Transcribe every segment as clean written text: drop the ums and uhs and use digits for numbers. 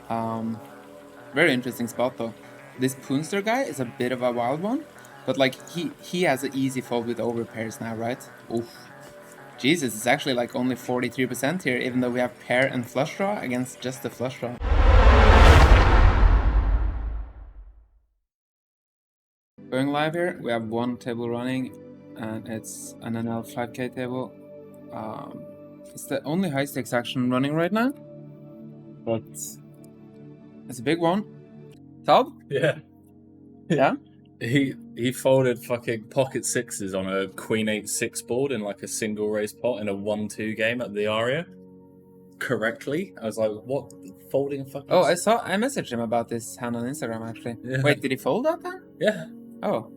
Very interesting spot though. This Poonster guy is a bit of a wild one, but like he has an easy fold with over pairs now, right? Oof. Jesus, it's actually like only 43% here, even though we have pair and flush draw against just the flush draw. Going live here, we have one table running, and it's an NL5K table. It's the only high stakes action running right now, but it's a big one. Todd? Yeah. Yeah? He folded fucking pocket sixes on a queen 8-6 board in like a single raise pot in a 1-2 game at the Aria. Correctly. I was like, what? Folding a fucking Oh, I messaged him about this hand on Instagram actually. Yeah. Wait, did he fold that then? Yeah. Oh.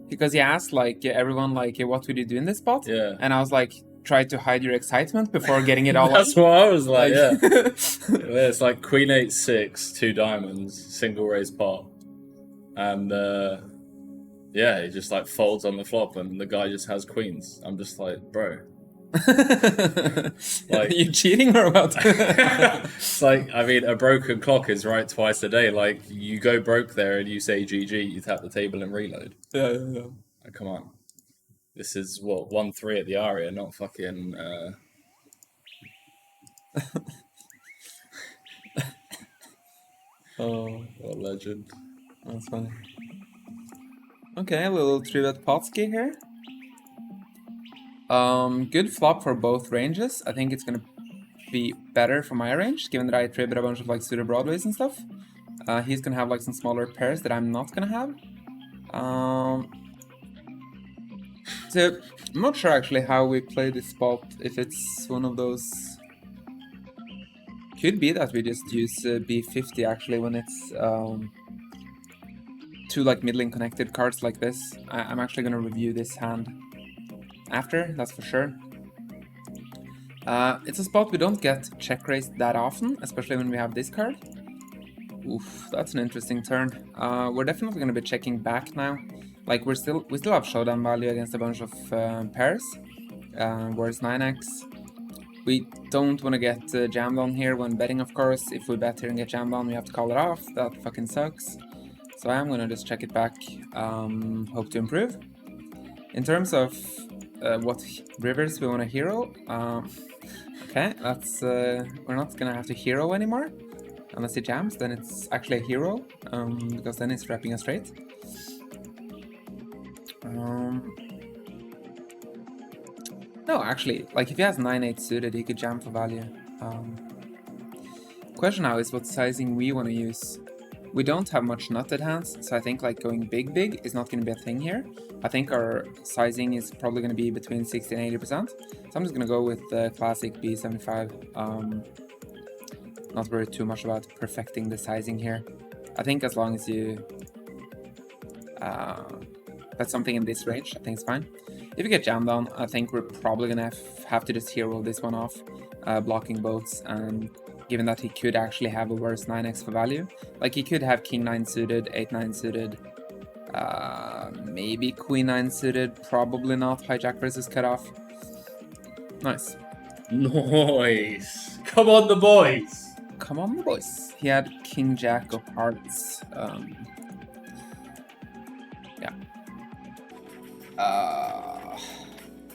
Because he asked like everyone like what would you do in this spot? Yeah. And I was like, try to hide your excitement before getting it all That's what I was like, yeah. yeah. It's like queen 8-6, 2 diamonds, single raise pot. And yeah, he just like folds on the flop and the guy just has queens. I'm just like, bro. Like, you cheating or what? It's like, I mean, a broken clock is right twice a day. Like, you go broke there and you say GG, you tap the table and reload. Yeah. Like, come on. This is what, 1-3 at the Aria, not fucking Oh, what a legend. That's funny. Okay, a little 3-bet Potsky here. Good flop for both ranges. I think it's gonna be better for my range, given that I 3-bet a bunch of like suited broadways and stuff. He's gonna have like some smaller pairs that I'm not gonna have. So I'm not sure actually how we play this spot. If it's one of those, could be that we just use B50 actually when it's two like middling connected cards like this. I'm actually gonna review this hand after, that's for sure. It's a spot we don't get check raised that often, especially when we have this card. Oof, that's an interesting turn. We're definitely gonna be checking back now. Like we still have showdown value against a bunch of pairs. Whereas 9x, we don't want to get jammed on here when betting, of course. If we bet here and get jammed on, we have to call it off. That fucking sucks. So I'm gonna just check it back. Hope to improve. In terms of what rivers we want to hero, okay, that's we're not gonna have to hero anymore. Unless he jams, then it's actually a hero, because then it's wrapping us straight. No, actually, like if he has 9-8 suited, he could jam for value. Question now is what sizing we want to use. We don't have much nutted hands, so I think like going big is not going to be a thing here. I think our sizing is probably going to be between 60 and 80%. So I'm just going to go with the classic B75. Not worry too much about perfecting the sizing here. I think as long as you bet something in this range, I think it's fine. If you get jammed on, I think we're probably gonna have to just hero this one off, blocking boats, and given that he could actually have a worse 9x for value. Like he could have king 9 suited, 8-9 suited, maybe queen 9 suited, probably not hijack versus cutoff. Nice. Nice. Come on, the boys. Come on, the boys. He had king jack of hearts. Yeah.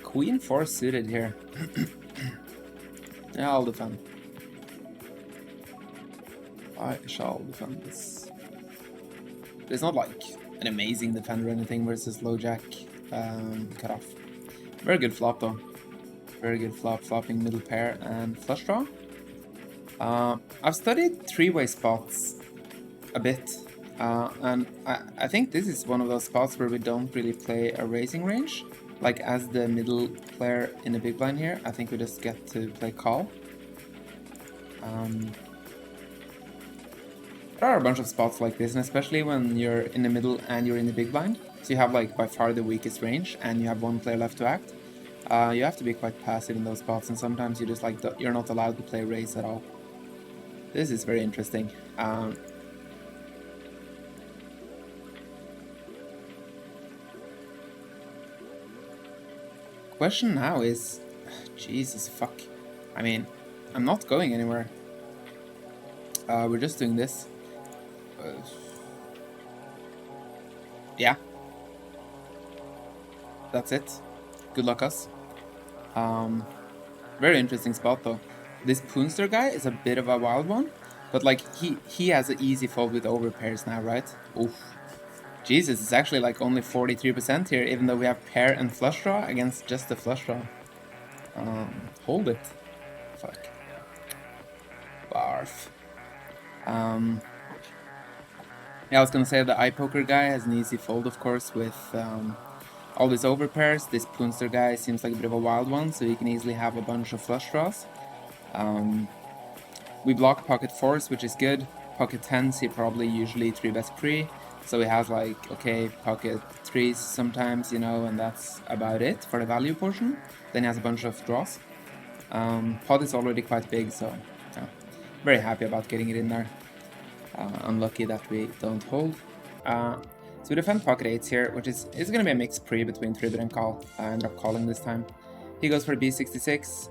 Queen 4 suited here. Yeah, I'll defend. I shall defend this. It's not like an amazing defender or anything versus low jack cutoff. Very good flop though. Very good flop, flopping middle pair and flush draw. I've studied three-way spots a bit, and I think this is one of those spots where we don't really play a raising range. Like as the middle player in the big blind here, I think we just get to play call. There are a bunch of spots like this, and especially when you're in the middle and you're in the big blind, so you have like by far the weakest range and you have one player left to act. You have to be quite passive in those spots, and sometimes you just like you're not allowed to play raise at all. This is very interesting. Question now is, Jesus fuck. I mean, I'm not going anywhere. We're just doing this. Yeah. That's it. Good luck, us. Very interesting spot, though. This Poonster guy is a bit of a wild one, but like he has an easy fold with over pairs now, right? Oof. Jesus, it's actually like only 43% here, even though we have pair and flush draw against just the flush draw. Hold it. Fuck. Barf. Yeah, I was gonna say the eye poker guy has an easy fold, of course, with all these over pairs. This Poonster guy seems like a bit of a wild one, so he can easily have a bunch of flush draws. We block pocket 4s, which is good. Pocket 10s, he probably usually 3-bets pre. So he has like, okay, pocket 3s sometimes, you know, and that's about it for the value portion. Then he has a bunch of draws. Pot is already quite big, so yeah, very happy about getting it in there. Unlucky that we don't hold. So we defend pocket 8s here, which is going to be a mixed pre between 3-bet and call. I ended up calling this time. He goes for B66,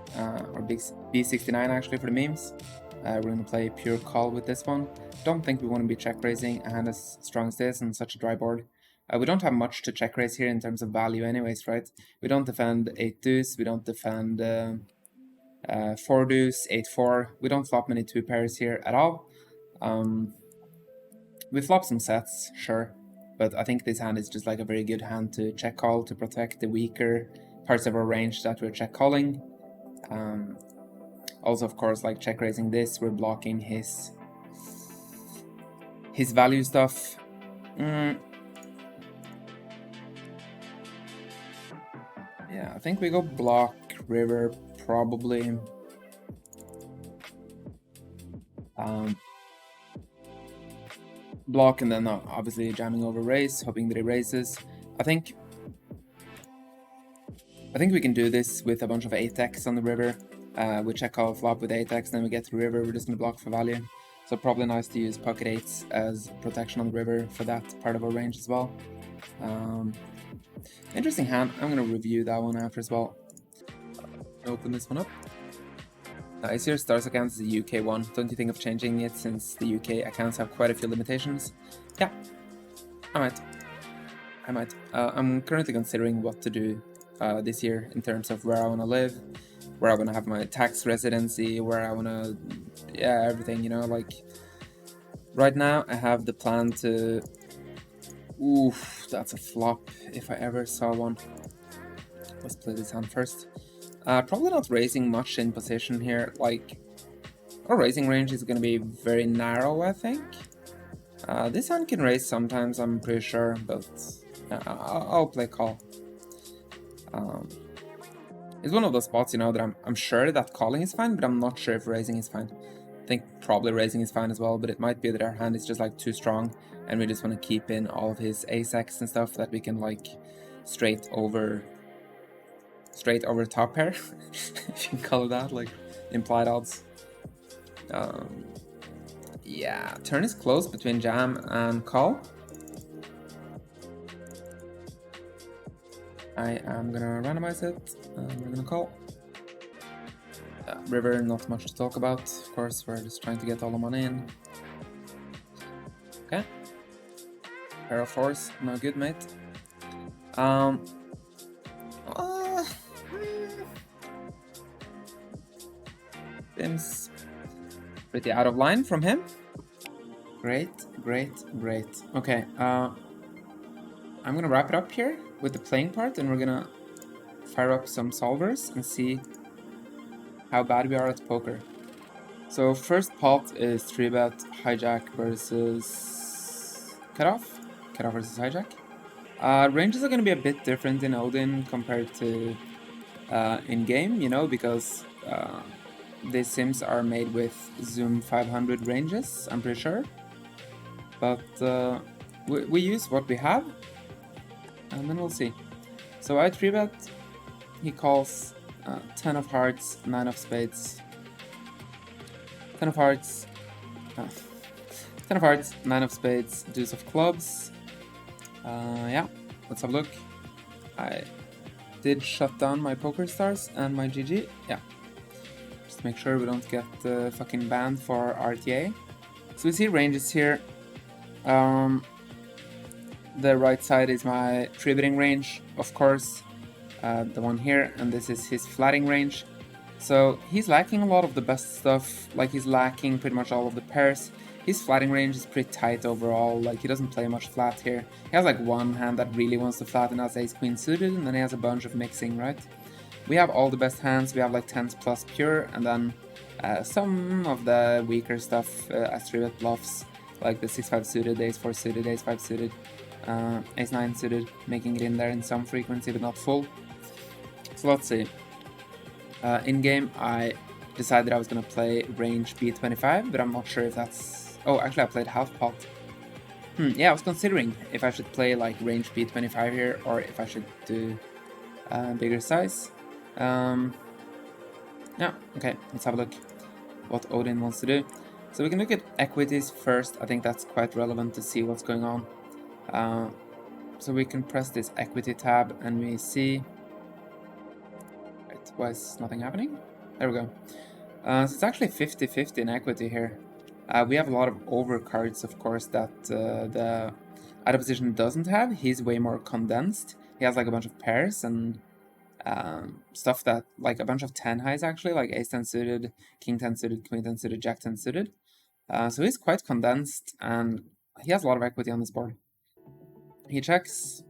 or B69 actually for the memes. We're going to play pure call with this one. Don't think we want to be check raising a hand as strong as this and such a dry board. We don't have much to check raise here in terms of value anyways, right? We don't defend 8 deuce, we don't defend 4 deuce, 8-4. We don't flop many 2 pairs here at all. We flop some sets, sure, but I think this hand is just like a very good hand to check call to protect the weaker parts of our range that we're check calling. Also, of course, like check raising this, we're blocking his value stuff. Yeah, I think we go block river probably. Block and then obviously jamming over raise, hoping that he raises. I think we can do this with a bunch of 8x on the river. We check call flop with 8x, then we get to the river, we're just going to block for value. So probably nice to use pocket 8s as protection on the river for that part of our range as well. Interesting hand. I'm going to review that one after as well. Open this one up. Nice here, Stars accounts is a UK one. Don't you think of changing it since the UK accounts have quite a few limitations? Yeah, I might. I'm currently considering what to do this year in terms of where I want to live, where I want to have my tax residency, where I want to, yeah, everything, you know, like right now I have the plan to, oof, that's a flop if I ever saw one. Let's play this hand first. Probably not raising much in position here, like our raising range is going to be very narrow, I think. This hand can raise sometimes, I'm pretty sure, but I'll play call. It's one of those spots, you know, that I'm sure that calling is fine, but I'm not sure if raising is fine. I think probably raising is fine as well, but it might be that our hand is just like too strong and we just want to keep in all of his ace-x and stuff that we can like straight over top pair, if you can call it that, like implied odds. Yeah, turn is close between jam and call. I am gonna randomize it, and we're gonna call. River, not much to talk about. Of course, we're just trying to get all the money in. Okay. Pair of 4s, no good, mate. Seems pretty out of line from him. Great. Okay, I'm gonna wrap it up here with the playing part, and we're gonna fire up some solvers and see how bad we are at poker. So first pot is 3-bet hijack versus cutoff versus hijack. Ranges are gonna be a bit different in Odin compared to in game, you know, because these sims are made with Zoom 500 ranges, I'm pretty sure. But we use what we have, and then we'll see. So I 3-bet, he calls 10 of hearts, 9 of spades, 10 of hearts, 10 of hearts, 9 of spades, deuce of clubs. Yeah, let's have a look. I did shut down my poker stars and my GG, yeah. Just make sure we don't get fucking banned for RTA. So we see ranges here. The right side is my tree-betting range, of course, the one here, and this is his flatting range. So he's lacking a lot of the best stuff, like he's lacking pretty much all of the pairs. His flatting range is pretty tight overall, like he doesn't play much flat here. He has like one hand that really wants to flatten as ace-queen suited, and then he has a bunch of mixing, right? We have all the best hands, we have like 10s plus pure, and then some of the weaker stuff as 3-bet bluffs, like the 6-5 suited, ace-4 suited, ace-5 suited, ace-9 suited, making it in there in some frequency but not full. So let's see. In-game, I decided I was going to play range b25, but I'm not sure if that's... Oh, actually I played half pot. Yeah, I was considering if I should play like range b25 here, or if I should do bigger size. Yeah, okay, let's have a look what Odin wants to do. So we can look at equities first. I think that's quite relevant to see what's going on. So we can press this equity tab and we see... Why is nothing happening? There we go. So it's actually 50-50 in equity here. We have a lot of overcards, of course, that the out of position doesn't have. He's way more condensed. He has like a bunch of pairs and stuff that, like a bunch of 10 highs actually, like ace-10 suited, king-10 suited, queen-10 suited, jack-10 suited. So he's quite condensed and he has a lot of equity on this board. He checks.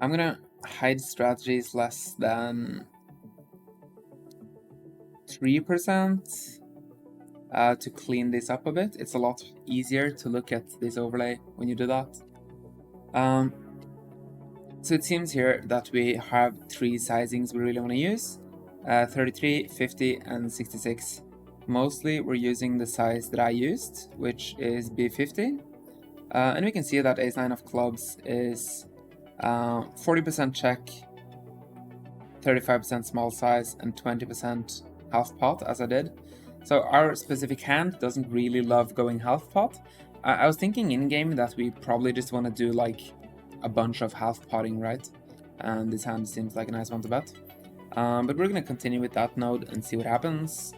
I'm gonna hide strategies less than 3% to clean this up a bit. It's a lot easier to look at this overlay when you do that. So it seems here that we have 3 sizings we really want to use, 33, 50, and 66. Mostly we're using the size that I used, which is B50. And we can see that ace-9 of clubs is 40% check, 35% small size, and 20% half pot, as I did. So our specific hand doesn't really love going half pot. I was thinking in-game that we probably just want to do like a bunch of half potting, right? And this hand seems like a nice one to bet. But we're going to continue with that node and see what happens.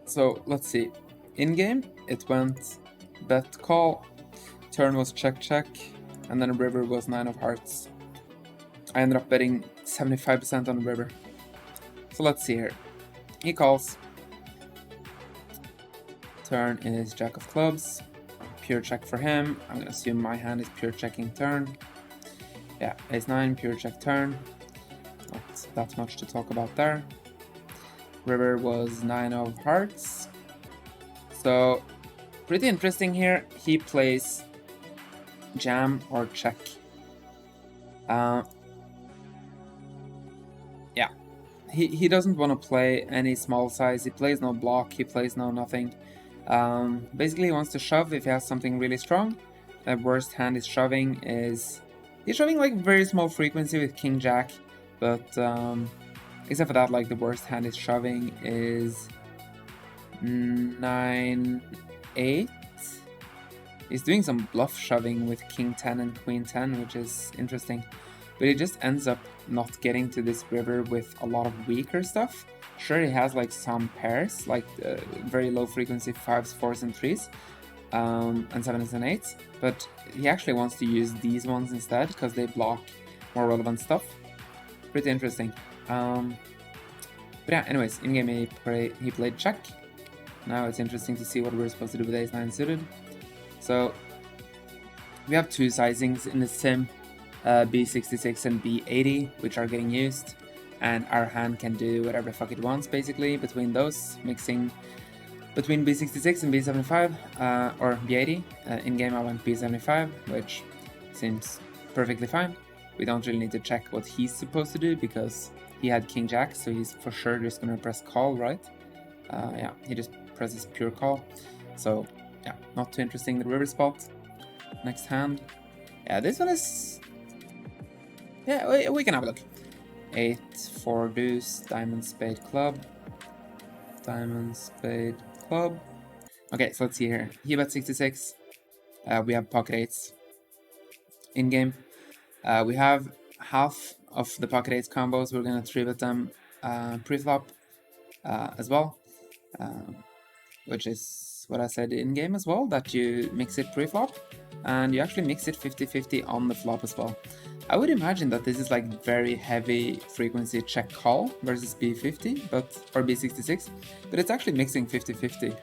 So let's see. In-game, it went bet call, turn was check check, and then river was 9 of hearts. I ended up betting 75% on the river. So let's see here. He calls. Turn is jack of clubs. Pure check for him. I'm going to assume my hand is pure checking turn. Yeah, ace-9, pure check turn. Not that much to talk about there. River was 9 of hearts. So, pretty interesting here. He plays jam or check. Yeah, he doesn't want to play any small size. He plays no block. He plays no nothing. Basically, he wants to shove if he has something really strong. The worst hand is shoving is... He's shoving like very small frequency with king jack, but except for that, like the worst hand is shoving is 9-8. He's doing some bluff shoving with king 10 and queen 10, which is interesting. But he just ends up not getting to this river with a lot of weaker stuff. Sure, he has like some pairs, like very low frequency 5s, 4s, and 3s, and 7s and 8s, but he actually wants to use these ones instead because they block more relevant stuff. Pretty interesting. But yeah, anyways, in-game he played check. Now it's interesting to see what we're supposed to do with ace-9 suited. So we have 2 sizings in the sim, B66 and B80, which are getting used. And our hand can do whatever the fuck it wants, basically, between those, mixing between B66 and B75, or B80. In-game I went B75, which seems perfectly fine. We don't really need to check what he's supposed to do, because he had king jack, so he's for sure just gonna press call, right? Yeah, he just presses pure call. So, yeah, not too interesting, the river spot. Next hand. Yeah, this one is... Yeah, we can have a look. 8, 4 deuce, diamond, spade, club. Diamond, spade, club. Okay, so let's see here. He bet 66. We have pocket 8s. In-game. We have half of the pocket 8s combos. We're gonna 3-bet them pre-flop as well. which is what I said in-game as well, that you mix it pre-flop, and you actually mix it 50-50 on the flop as well. I would imagine that this is like very heavy frequency check call versus B50, or B66, but it's actually mixing 50-50.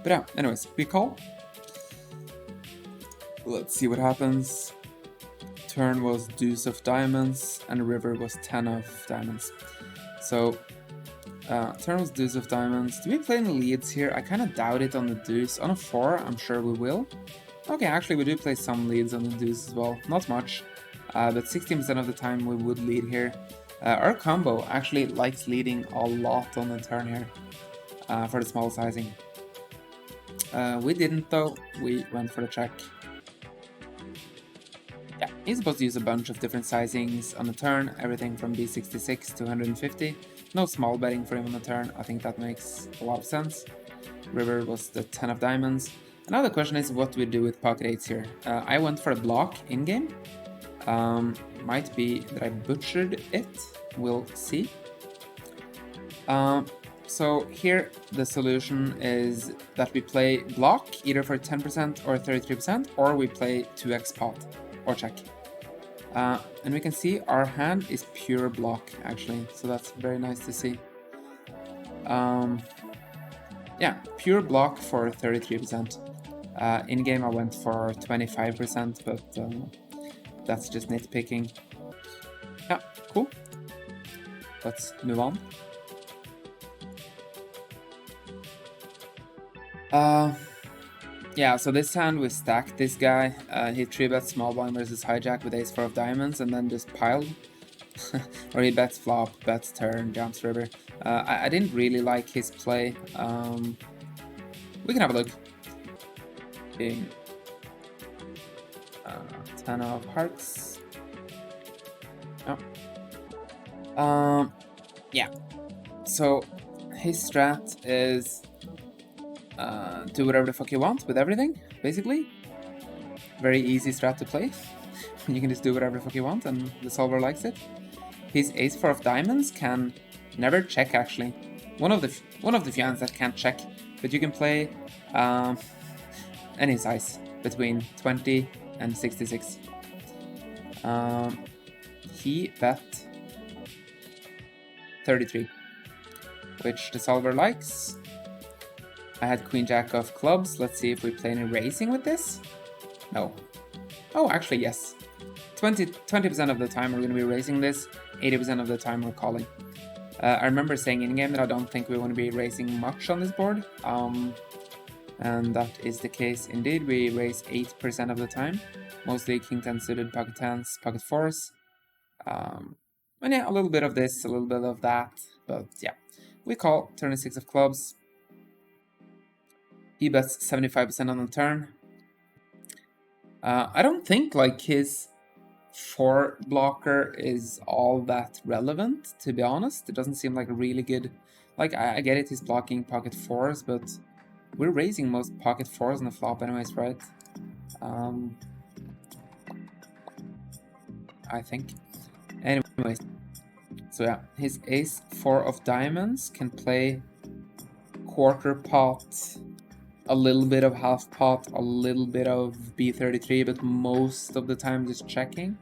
But yeah, anyways, we call. Let's see what happens. Turn was deuce of diamonds, and river was 10 of diamonds. So, turn was deuce of diamonds. Do we play any leads here? I kind of doubt it on the deuce. On a 4, I'm sure we will. Okay, actually we do play some leads on the deuce as well. Not much, but 16% of the time we would lead here. Our combo actually likes leading a lot on the turn here for the small sizing. We didn't though, we went for the check. Yeah, he's supposed to use a bunch of different sizings on the turn, everything from B66 to 150. No small betting for him on the turn, I think that makes a lot of sense. River was the 10 of diamonds. Now the question is, what do we do with pocket 8s here? I went for a block in-game. Might be that I butchered it, we'll see. So here the solution is that we play block either for 10% or 33%, or we play 2x pot or check. And we can see our hand is pure block actually, so that's very nice to see. Yeah, pure block for 33%. In-game I went for 25%, but that's just nitpicking. Yeah, cool. Let's move on. Yeah, so this hand we stacked this guy. He 3-bet small blind versus hijack with ace 4 of diamonds and then just piled. Or he bets flop, bets turn, jumps river. I didn't really like his play. We can have a look. King, 10 of hearts. Oh. Yeah. So his strat is do whatever the fuck you want with everything, basically. Very easy strat to play. You can just do whatever the fuck you want and the solver likes it. His ace 4 of diamonds can never check actually. One of the few hands that can't check, but you can play any size between 20 and 66. He bet 33, which the solver likes. I had queen jack of clubs. Let's see if we play any raising with this. No. Oh, actually yes. 20% of the time we're going to be raising this. 80% of the time we're calling. I remember saying in game that I don't think we want to be raising much on this board. And that is the case indeed. We raise 8% of the time. Mostly king 10 suited, pocket 10s, pocket 4s. And yeah, a little bit of this, a little bit of that. But yeah, we call turn 6 of clubs. He bets 75% on the turn. I don't think like his 4 blocker is all that relevant, to be honest. It doesn't seem like a really good... Like, I get it, he's blocking pocket 4s, but we're raising most pocket 4s on the flop anyways, right? I think. Anyways. So yeah, his ace 4 of diamonds can play quarter pot, a little bit of half pot, a little bit of B33, but most of the time just checking.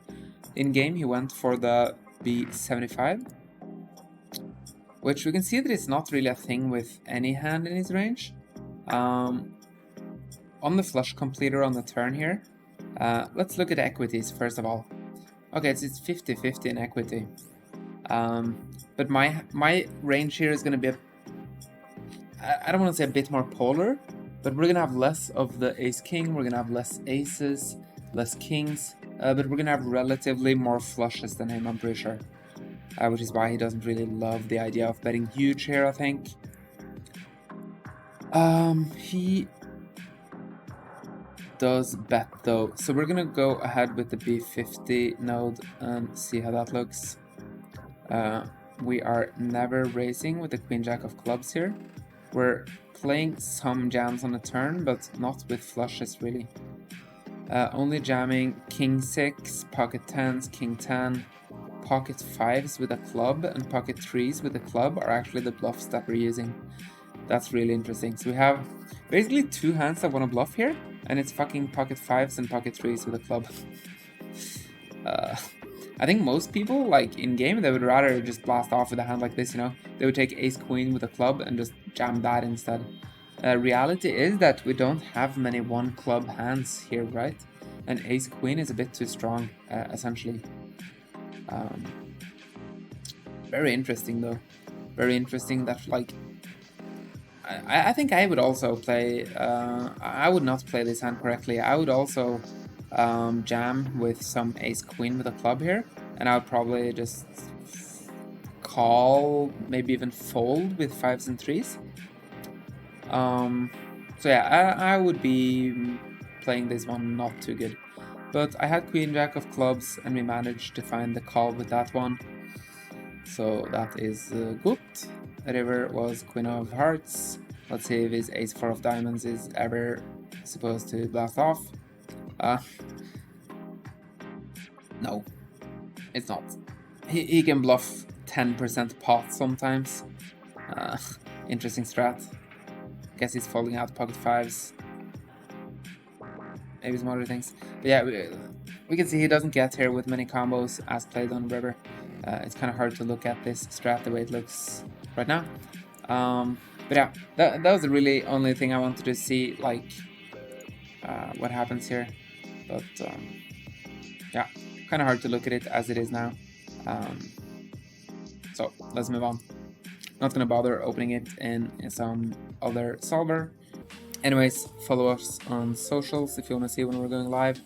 In game he went for the B75, which we can see that it's not really a thing with any hand in his range. On the flush completer on the turn here, let's look at equities first of all. Okay, it's 50-50 in equity. But my range here is going to be, I don't want to say a bit more polar, but we're going to have less of the ace-king, we're going to have less aces, less kings, but we're going to have relatively more flushes than him, I'm pretty sure. Which is why he doesn't really love the idea of betting huge here, I think. He does bet though, so we're going to go ahead with the B50 node and see how that looks. We are never raising with the queen jack of clubs here. We're playing some jams on the turn, but not with flushes really. Only jamming king 6, pocket 10s, king 10, pocket 5s with a club, and pocket 3s with a club are actually the bluffs that we're using. That's really interesting. So we have basically 2 hands that want to bluff here, and it's fucking pocket 5s and pocket 3s with a club. I think most people, like in game, they would rather just blast off with a hand like this, you know? They would take ace queen with a club and just jam that instead. Reality is that we don't have many 1 club hands here, right? And ace queen is a bit too strong, essentially. Very interesting though. Very interesting that, like, I think I would also play, I would not play this hand correctly. I would also jam with some ace queen with a club here, and I would probably just call, maybe even fold with 5s and 3s. So yeah, I would be playing this one not too good. But I had queen jack of clubs, and we managed to find the call with that one. So that is good. River was queen of hearts. Let's see if his ace 4 of diamonds is ever supposed to blast off. No, it's not. He can bluff 10% pot sometimes. Interesting strat. Guess he's folding out pocket 5s. Maybe some other things. But yeah, we can see he doesn't get here with many combos as played on River. It's kind of hard to look at this strat the way it looks right now. But yeah, that was the really only thing I wanted to see, like, what happens here. But yeah, kind of hard to look at it as it is now. So let's move on. Not gonna bother opening it in some other solver. Anyways, follow us on socials if you want to see when we're going live.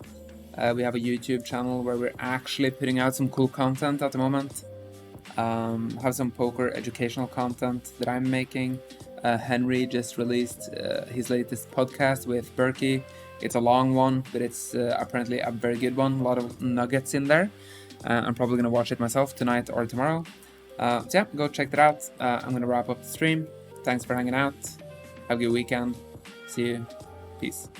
We have a YouTube channel where we're actually putting out some cool content at the moment. Have some poker educational content that I'm making. Henry just released his latest podcast with Berkey. It's a long one, but it's apparently a very good one. A lot of nuggets in there. I'm probably going to watch it myself tonight or tomorrow. So yeah, go check that out. I'm going to wrap up the stream. Thanks for hanging out. Have a good weekend. See you. Peace.